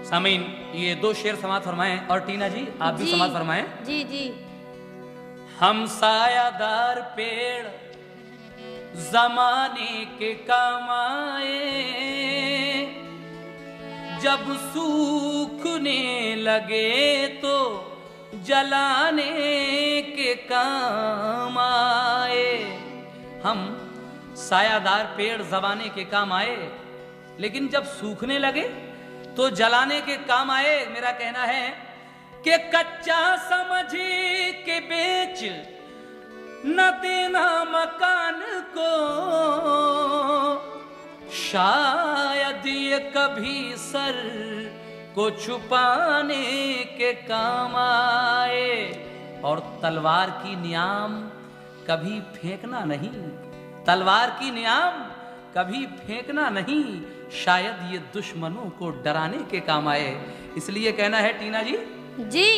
सामीन, ये दो शेर समाप्त फरमाएं और टीना जी आप भी समाप्त फरमाएं। जी जी। हम सायादार पेड़ जमाने के काम आए, जब सूखने लगे तो जलाने के काम आए। हम सायादार पेड़ जमाने के काम आए, लेकिन जब सूखने लगे तो जलाने के काम आए। मेरा कहना है कि कच्चा समझ के बेच न देना मकान को, शायद ये कभी सर को छुपाने के काम आए। और तलवार की नियाम कभी फेंकना नहीं, तलवार की नियाम कभी फेंकना नहीं, शायद ये दुश्मनों को डराने के काम आए। इसलिए कहना है टीना जी जी,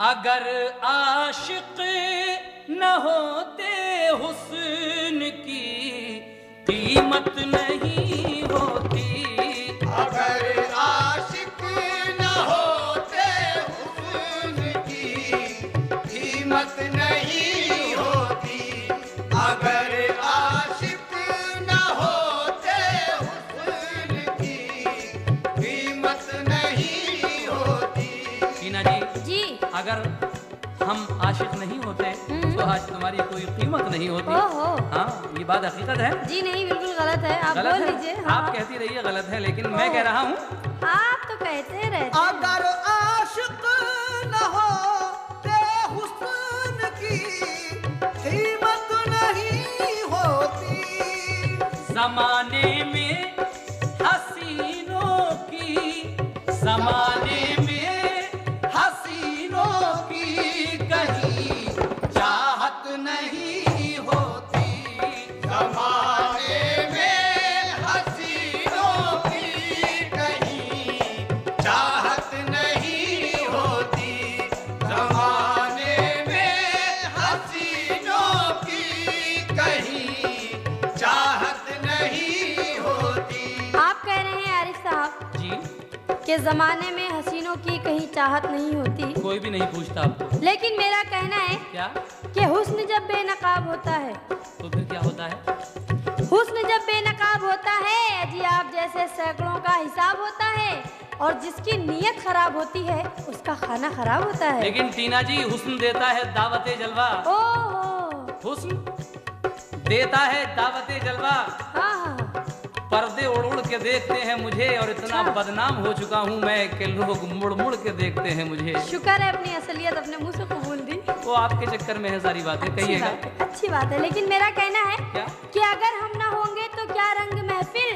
अगर आशिक न होते हुस्न की कीमत नहीं होती, अगर आशिक न होते हुस्न की कीमत नहीं होती, अगर आशिक न होते हुस्न की कीमत नहीं होती। टीना जी अगर हम आशिक नहीं होते तो आज तुम्हारी कोई कीमत नहीं होती। हाँ, ये बात हकीकत है। जी नहीं, बिल्कुल गलत है, आप गलत बोल है? लीजिए। हाँ। आप कहती रहिए गलत है, लेकिन मैं कह रहा हूँ आप तो कहते रहते। अगर आशिक न होते हुस्न की कीमत नहीं होती, जमाने में हसीनों की, जमाने में हसीनों की कहीं चाहत नहीं होती, ज़माने में हसीनों की कहीं चाहत नहीं होती, ज़माने में हसीनों की कहीं चाहत नहीं होती। आप कह रहे हैं आरिफ साहब जी कि जमाने में हसीनों की कहीं चाहत नहीं होती, कोई भी नहीं पूछता आपको। लेकिन मेरा कहना है क्या? कि हुस्न जब बेनकाब होता है, तो फिर क्या होता है? हुस्न जब बेनकाब होता है जी, आप जैसे सैकड़ों का हिसाब होता है, और जिसकी नीयत खराब होती है उसका खाना खराब होता है। लेकिन टीना जी हुस्न देता है दावते जलवा, ओहो, हुस्न देता है दावते जलवा। हाँ, पर्दे उड़ उड़ के देखते हैं मुझे, और इतना बदनाम हो चुका हूँ मैं कि लोग मुड़ मुड़ के देखते हैं मुझे। शुक्र है अपनी असलियत अपने मुंह से कबूल दी। वो आपके चक्कर में है सारी बातें, कहिएगा। अच्छी बात है, लेकिन मेरा कहना है क्या? कि अगर हम ना होंगे तो क्या रंग महफिल,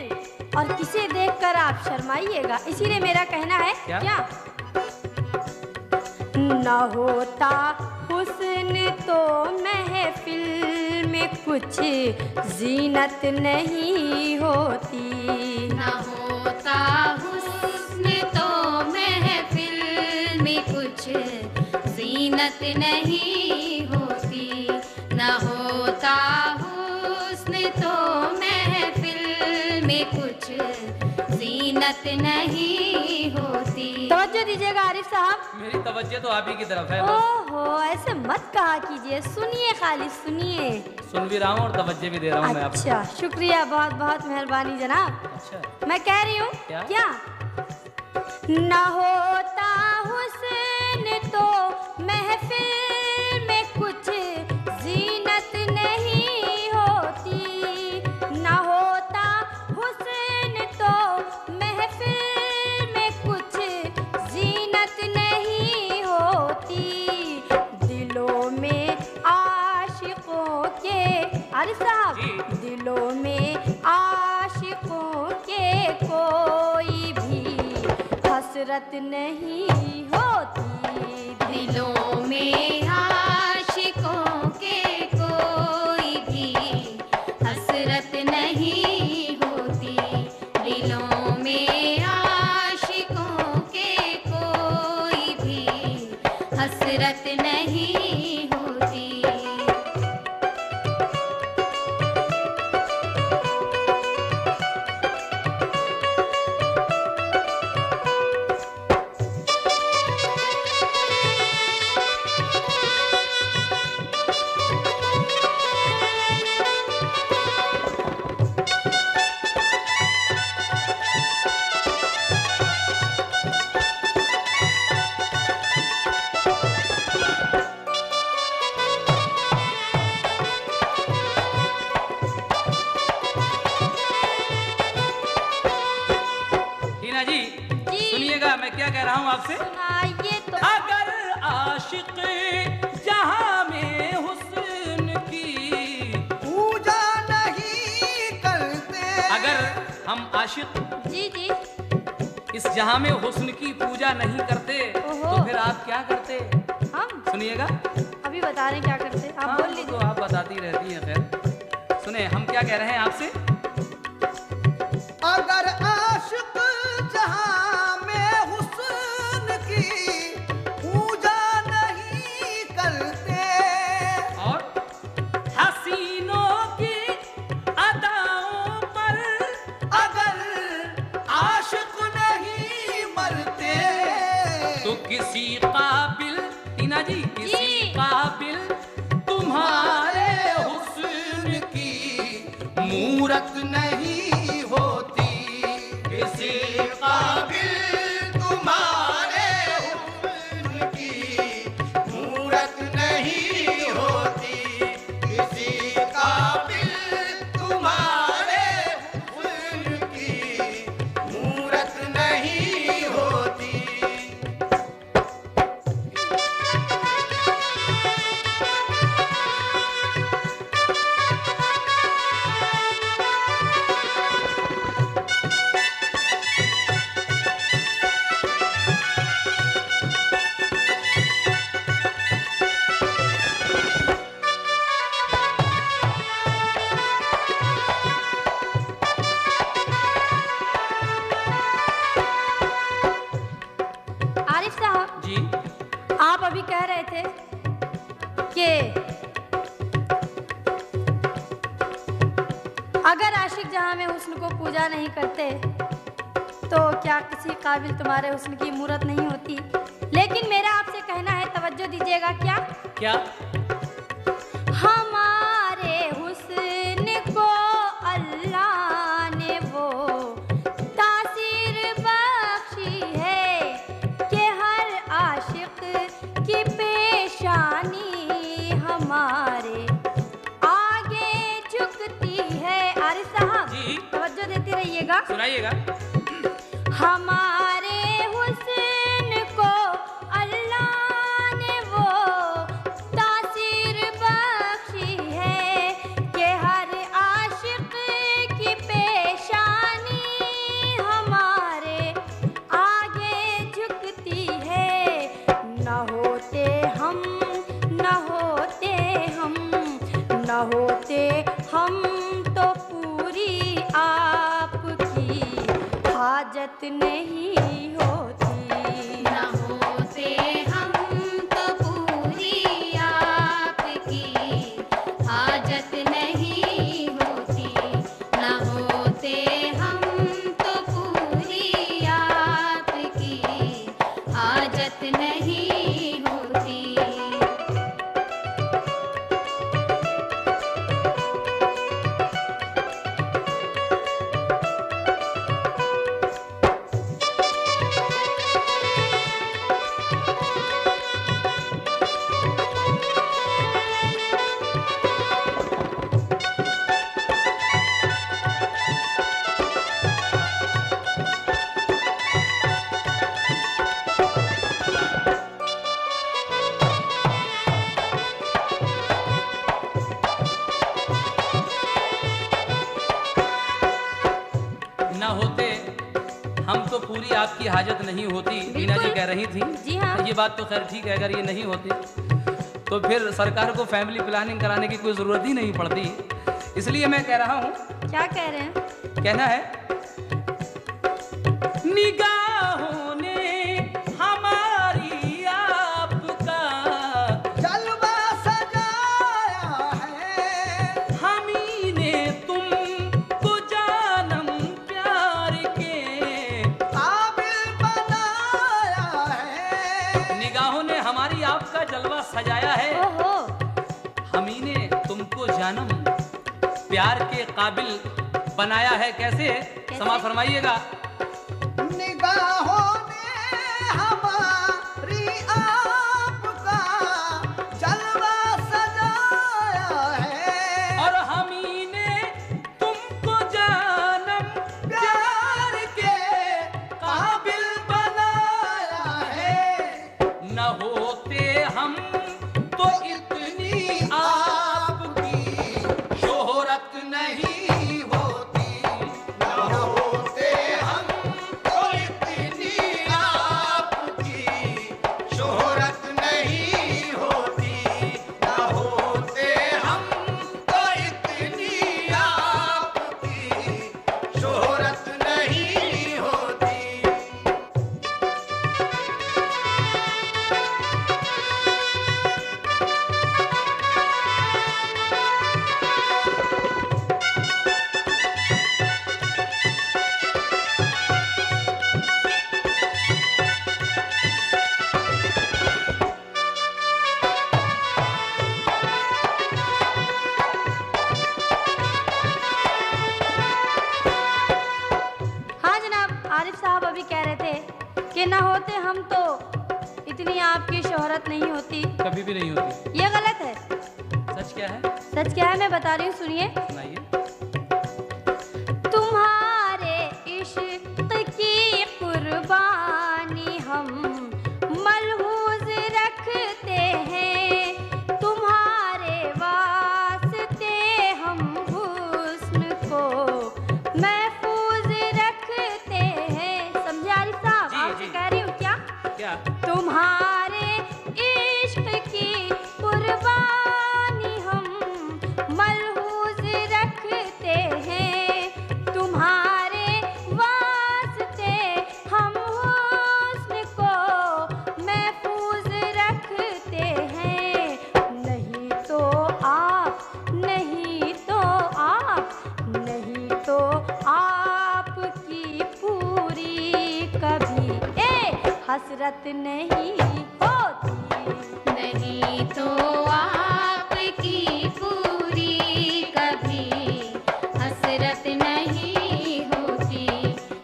और किसे देखकर आप शर्माइएगा। इसीलिए मेरा कहना है क्या? न होता हुस्न तो महफिल में कुछ जीनत नहीं होती, न होता हुस्न तो महफिल में कुछ जीनत नहीं होती, न होता हुस्न तो महफिल में कुछ जीनत नहीं होती। तवज्जो दीजिएगा आरिफ साहब। मेरी तवज्जो तो आप ही की तरफ है बस। ओहो, ऐसे मत कहा कीजिए, सुनिए, खाली सुनिए। सुन भी रहा हूँ और तवज्जो भी दे रहा हूँ मैं आपको। अच्छा, शुक्रिया, बहुत बहुत मेहरबानी जनाब। अच्छा, मैं कह रही हूँ क्या? न होता हुस्न तो महफिल में कुछ जीनत नहीं होती, न होता आरिफ साहब, जी। दिलों में आशिकों के कोई भी हसरत नहीं होती। दिलों में आशिकों के कोई भी हसरत नहीं होती। दिलों में आशिकों के कोई भी हसरत नहीं होती। हीना जी, जी। सुनिएगा मैं क्या कह रहा हूँ आपसे। सुनाइए तो। अगर आशिक जहां में हुस्न की, पूजा नहीं करते। अगर हम आशिक जी जी। इस जहां में हुस्न की पूजा नहीं करते ओहो। तो फिर आप क्या करते? हम सुनिएगा। अभी बता रहे हैं क्या करते, आप हाँ, बोल वो तो लीजिए। आप बताती रहती हैं। खैर सुने, हम क्या कह रहे हैं आपसे। अगर आशिक जहां में हुस्न की पूजा नहीं करते। और हसीनों की अदाओं पर अगर आशिक नहीं मरते। तो किसी काबिल, टीना जी, किसी जी। काबिल तुम्हारे हुस्न की मूरत नहीं होती। किसी काबिल तुम्हारे हुस्न की मूरत नहीं होती। किसी काबिल तुम्हारे हुस्न की मूरत नहीं होती। आरिफ साहब, जी। आप अभी कह रहे थे कि अगर आशिक जहां में हुस्न को पूजा नहीं करते तो क्या किसी काबिल तुम्हारे हुस्न की मूरत नहीं होती। लेकिन मेरा आपसे कहना है, तवज्जो दीजिएगा। क्या क्या? हमारे हुस्न को अल्लाह ने वो तासीर बख्शी है कि हर आशिक की पेशानी हमारे आगे झुकती है। आरिफ साहब, जी। तवज्जो देते रहिएगा। सुनाइएगा। हमारे हुस्न को अल्लाह ने वो तासीर बख्शी है कि हर आशिक की पेशानी हमारे आगे झुकती है। न होते हम, न होते हम, न होते हम तो पूरी आपकी हाजत नहीं होती। न होते हम तो पूरी आपकी हाजत नहीं होती। न होते हम तो पूरी आपकी हाजत नहीं होती। आपकी हाजत नहीं होती, बीना जी कह रही थी। जी हाँ। ये बात तो खैर ठीक है, अगर ये नहीं होती तो फिर सरकार को फैमिली प्लानिंग कराने की कोई ज़रूरत ही नहीं पड़ती। इसलिए मैं कह रहा हूँ, क्या कह रहे हैं? कहना है, निगाहों ने हमारी आपका जलवा सजाया है, हमी ने तुमको जानम प्यार के काबिल बनाया है। निगाहों ने हमारी आपका जलवा सजाया है, ओहो, हमी ने तुमको जानम प्यार के काबिल बनाया है। कैसे? समाज फरमाइएगा। निगाहों ने हमारी आपका जलवा सजाया है, और हमी ने तुमको जानम प्यार के काबिल बनाया है। न होते हम तो इतनी आपकी शोहरत नहीं होती। न होते हम तो इतनी आपकी शोहरत नहीं होती। न होते हम तो इतनी आपकी शोहरत नहीं होती। हाँ जनाब, आरिफ साहब अभी कह रहे थे कि ना होते हम तो इतनी आपकी शोहरत नहीं होती। कभी भी नहीं होती। ये गलत है। सच क्या है? सच क्या है मैं बता रही हूँ, सुनिए। सुनाइए। तुम्हारे इश्क की कुर्बानी हम मलहूज रखते हैं, तुम्हारे वास्ते हम हुस्न को महफूज रखते हैं। समझे आरिफ साहब? जी, आपसे जी। कह रही हूँ क्या? क्या? तुम्हारे इश्क की कुर्बानी हम मलहूज रखते हैं, तुम्हारे वास्ते हम हुस्न को महफूज रखते हैं। नहीं तो आप, नहीं तो आप, नहीं तो आपकी पूरी कभी हसरत नहीं होती। नहीं तो आपकी पूरी कभी हसरत नहीं होती।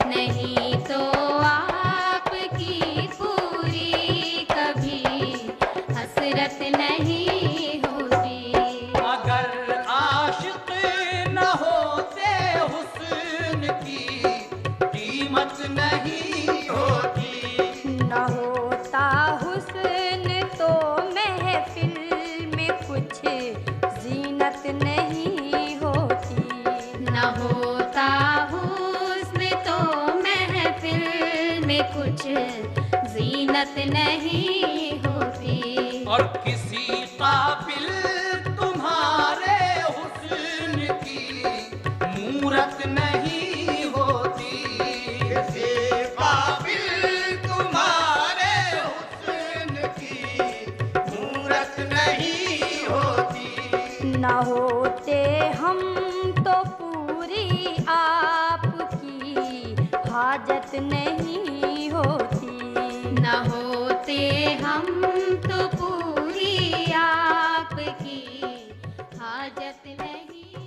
नहीं तो आपकी पूरी कभी हसरत नहीं होती। अगर आशिक न होते हुस्न की कीमत नहीं होती। न होता हुस्न तो महफिल में कुछ जीनत नहीं होती। न होता हुस्न तो महफिल में कुछ जीनत नहीं होती। और किसी काबिल तुम्हारे हुस्न की मूरत नहीं होती। किसी काबिल तुम्हारे हुस्न की मूरत नहीं होती। न होते हम तो पूरी आपकी हाजत नहीं होती। न होते हम तो पूरी आपकी हाजत नहीं